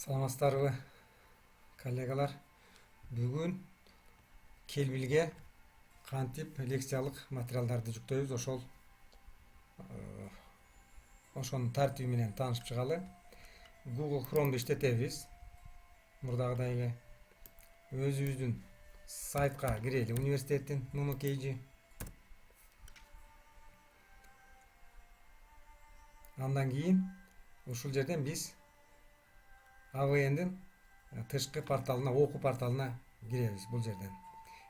Саламатсыздарбы, коллегалар. Бүгүн келбилге кантип лекциялык материалдарды жүктөйбүз, ошонун тартиби менен таанышып чыгалы. Google Chrome'ду иштетебиз. Мурдагыдай өзүбүздүн сайтка кирели, университеттин Нунукейджи. Андан кийин ушул жерден биз АВН'дин тышкы порталына, окуу порталына киребиз. Бул жерден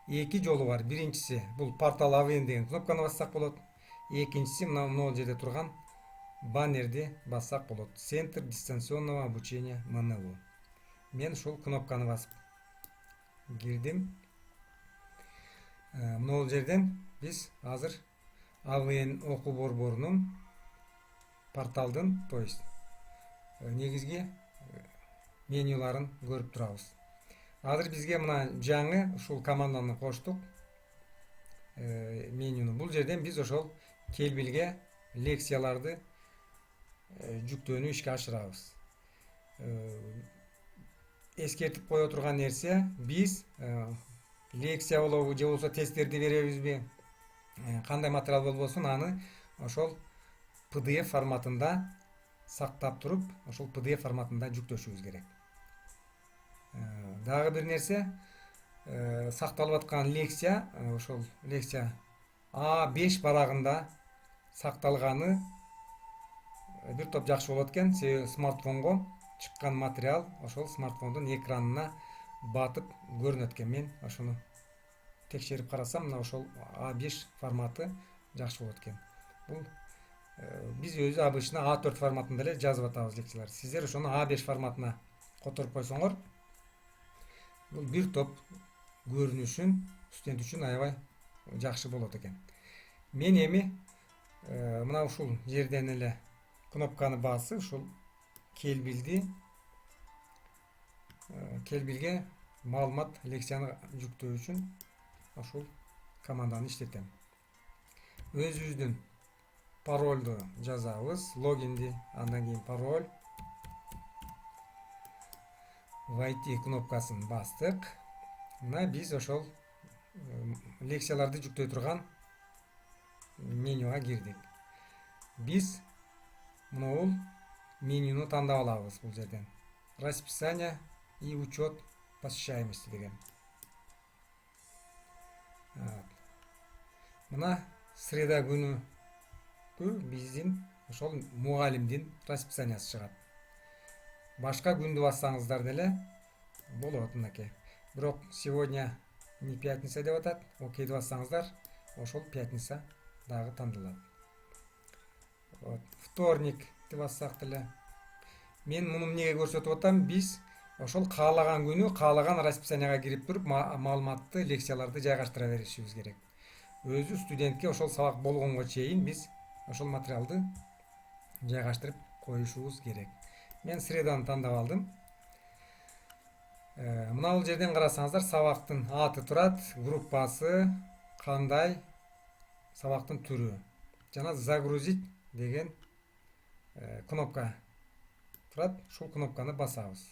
эки жолу бар. Биринчиси бул портал АВН деген кнопканы бассак болот. Экинчиси мына жерде турган баннерди бассак болот. Центр дистанционного обучения МНУ. Мен ушул кнопканы басып кирдим. Мына жерден биз азыр АВН окуу борборунун порталдын, то есть негизги менюларын көрүп турабыз. Азыр бизге мына жаңы ушул команданы коштук. Менюну бул жерден биз ошол келбилге лекцияларды жүктөөнү ишке ашырабыз. Эскертип кое турган нерсе, биз лекция болобу же болбосо тесттерди беребизби, кандай материал болбосун, аны ошол PDF форматында сактап туруп, ошол PDF форматында жүктөшүбүз керек. Дагы бир нерсе, сакталып аткан лекция, ошол лекция A5 барагында сакталганы бир топ жакшы болот экен. Себеби смартфонго чыккан материал ошол смартфондун экранына батып көрүнөт экен. Мен ошону текшерип карасам, мына ошол A5 форматы жакшы болот экен. Бул биз өзү обычно A4 форматында эле жазып атабыз лекцияларды. Сиздер ошону A5 форматына которуп койсоңор, бул бир топ көрүнүшүн студент үчүн аябай жакшы болот экен. Мен эми мына ушул жерден эле кнопканы басып, ушул келбилге маалымат лекцияны жүктөө үчүн ушул команданы иштетем. Өзүбүздүн паролду жазабыз, логинди, андан кийин пароль, войти кнопкасын бастык. Мына биз ошол лекцияларды жүктөй турган менюга кирдик. Биз могул менюну тандап алабыз бул жерден. Расписание и учет посещаемости деген. Мына среда күнү биздин ошол мугалимдин расписаниясы чыгат. Башка күндү бассаңыздар деле болот мынакей. Бирок сегодня не пятница деп атат. Окейди бассаңыздар, ошол пятница дагы тандалат. Вторник деп бассак деле. Мен муну эмнеге көрсөтүп атам? Биз ошол каалаган күнү каалаган расписанияга кирип туруп маалыматты, лекцияларды жайгаштыра беришибиз керек. Өзү студентке ошол сабак болгонго чейин биз ошол материалды жайгаштырып коюшубуз керек. Мен среданы тандап алдым. Мына бул жерден карасаңыздар, сабактын аты турат, группасы, кандай, сабактын түрү жана загрузить деген кнопка турат. Ушул кнопканы басабыз.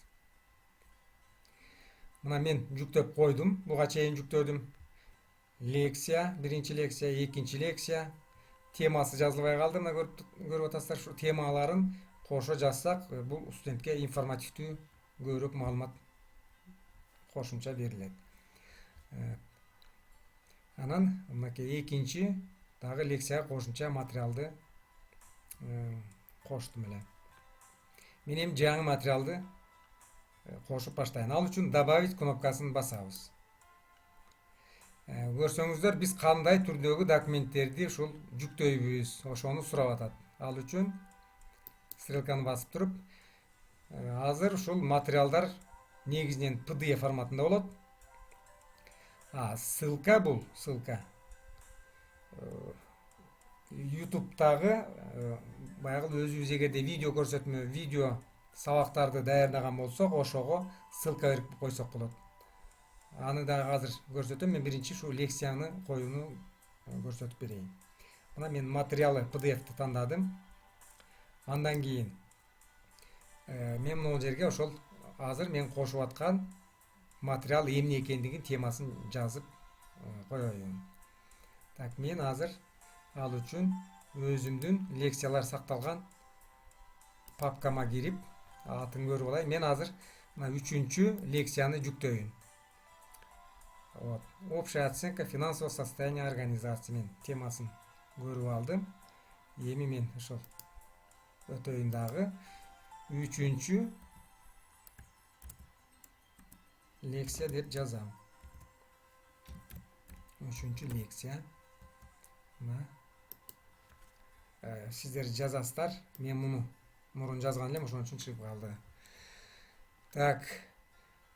Мына мен жүктөп койдум, буга чейин жүктөдүм. Лекция, биринчи лекция, экинчи лекция, темасы жазылбай калды. Мына көрүп атасыздар, ушу темаларын кошо жазсак, бул студентке информативдүү көбүрөөк маалымат кошумча берилет. Анан мынакей экинчи дагы лекцияга кошумча материалды коштум эле. Мен эми жаңы материалды кошуп баштайын. Ал үчүн добавить кнопкасын басабыз. Көрсөңүздөр, биз кандай түрдөгү документтерди ушул жүктөйбүз, ошону сурап атат. Ал үчүн стрелканы басып туруп, азыр ушул материалдар негизинен PDF форматында болот. Ссылка бул, ссылка YouTube'тагы баягы өзүбүз эгерде видео көрсөтмө, видео сабактарды даярдаган болсок, ошого ссылка берип койсок болот. Аны дагы азыр көрсөтөм. Мен биринчи ушул лекцияны коюуну көрсөтүп берейин. Мына мен материалы PDF-ти тандадым. Андан кийин мен могул жерге ошол азыр мен кошуп аткан материал эмне экендигин темасын жазып коеюн. Так, мен азыр ал үчүн өзүмдүн лекциялар сакталган папкама кирип, атын көрүп алайын. Мен азыр мына 3-чү лекцияны жүктөйүн. Вот. Общая оценка финансового состояния организации мен темасын көрүп алдым. Эми мен ошол өтөйүн дагы 3-чү лекция деп жазам. 3-чү лекция. Сиздер жазасыздар. Мен муну мурун жазган элем, ошон үчүн чыгып калды. Так.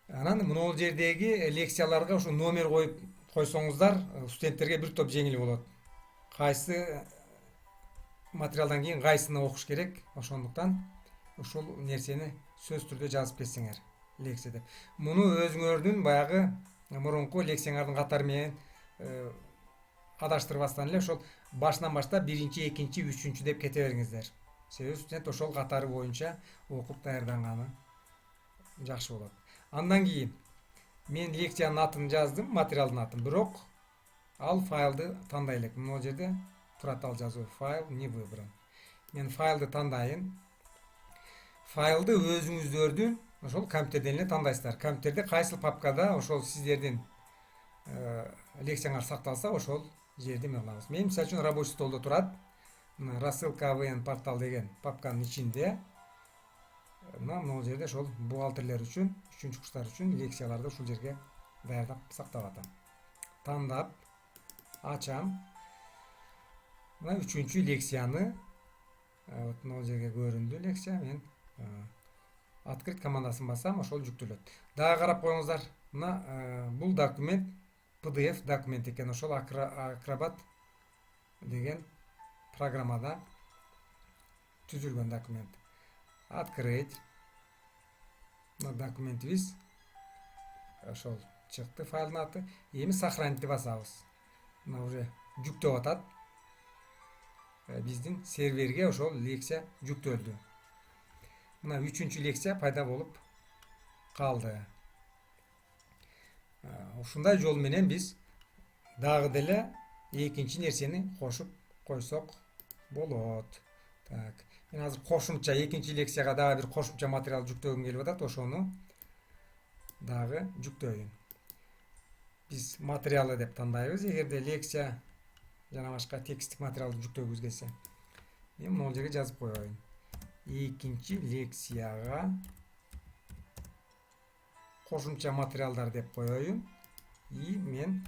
Анан мына жердеги лекцияларга ушу номер коюп койсоңуздар, студенттерге бир топ жеңил болот. Кайсы материалдан кийин кайсыны окуш керек, ошондуктан ушул нерсени сөз түрдө жазып кетсеңер лекция деп. Муну өзүңөрдүн баягы мурунку лекцияңардын катары менен адаштырбастан эле ошол башынан баштап 1-чи, 2-чи, 3-чү деп кете бериңиздер. Себеби студент ошол катары боюнча окуп даярданганы жакшы болот. Андан кийин мен лекциянын атын жаздым, материалдын атын, бирок ал файлды тандай элек. Мына жерде турат ал жазуу, файл не выбран. Мен файлды тандайын. Файлды өзүңүздөрдүн ошол компьютерден эле тандайсыздар. Компьютерде кайсыл папкада ошол сиздердин лекцияңар сакталса, ошол жерде мен алабыз. Мен мисалы үчүн рабочий столдо турат. Рассылка АВН портал деген папканын ичинде. Мына жерде ошол бухгалтерлер үчүн, 3-чү курстар үчүн лекцияларды ушул жерге даярдап сактап атам. Тандап ачам. Мына 3-чү лекцияны мына жерге көрүндү лекция. Мен открыть командасын бассам, ошол жүктөлөт. Дагы карап коюңуздар. Мына бул документ PDF документ экен. Ошол Acrobat деген программада түзүлгөн документ. Открыть. Мына документибиз ошол чыкты, файлдын аты. Эми сохранить деп басабыз. Мына уже жүктөп атат. Биздин серверге ошол лекция жүктөлдү. Мына 3-чү лекция пайда болуп калды. Ушундай жол менен биз дагы деле экинчи нерсени кошуп койсок болот. Так. Мен азыр кошумча 2-чи лекцияга дагы бир кошумча материал жүктөгүм келип атат, ошону дагы жүктөйүн. Биз материалы деп тандайбыз, эгерде лекция жана башка тексттик материалды жүктөгүбүз келсе. Мен могул жерге жазып коеюн. 2-чи лекцияга кошумча материалдар деп коеюн. И мен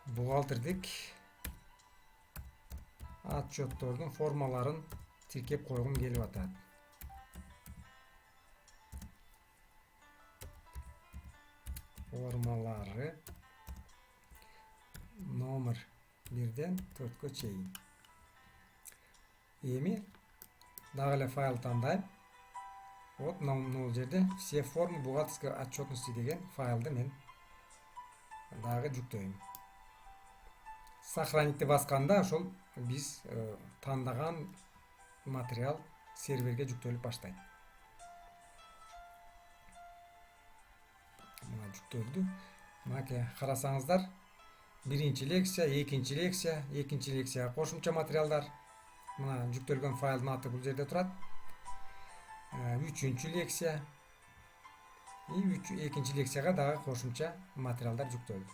бухгалтердик отчеттордун формаларын тиркеп койгум келип атат. Формалары номер 1-ден 4-кө чейин. Эми дагы эле файл тандайм. Вот мына жерде все формы бухгалтерской отчетности деген файлды мен дагы жүктөйм. Сохранитти басканда ошол биз тандаган материал серверге жүктөлүп баштайт. Мына жүктөлдү. Мына карасаңыздар, 1-чи лекция, 2-чи лекция, 2-чи лекцияга кошумча материалдар. Мына жүктөлгөн файлдын аты бул жерде турат. 3-чү лекция и 2-чи лекцияга дагы кошумча материалдар жүктөлдү.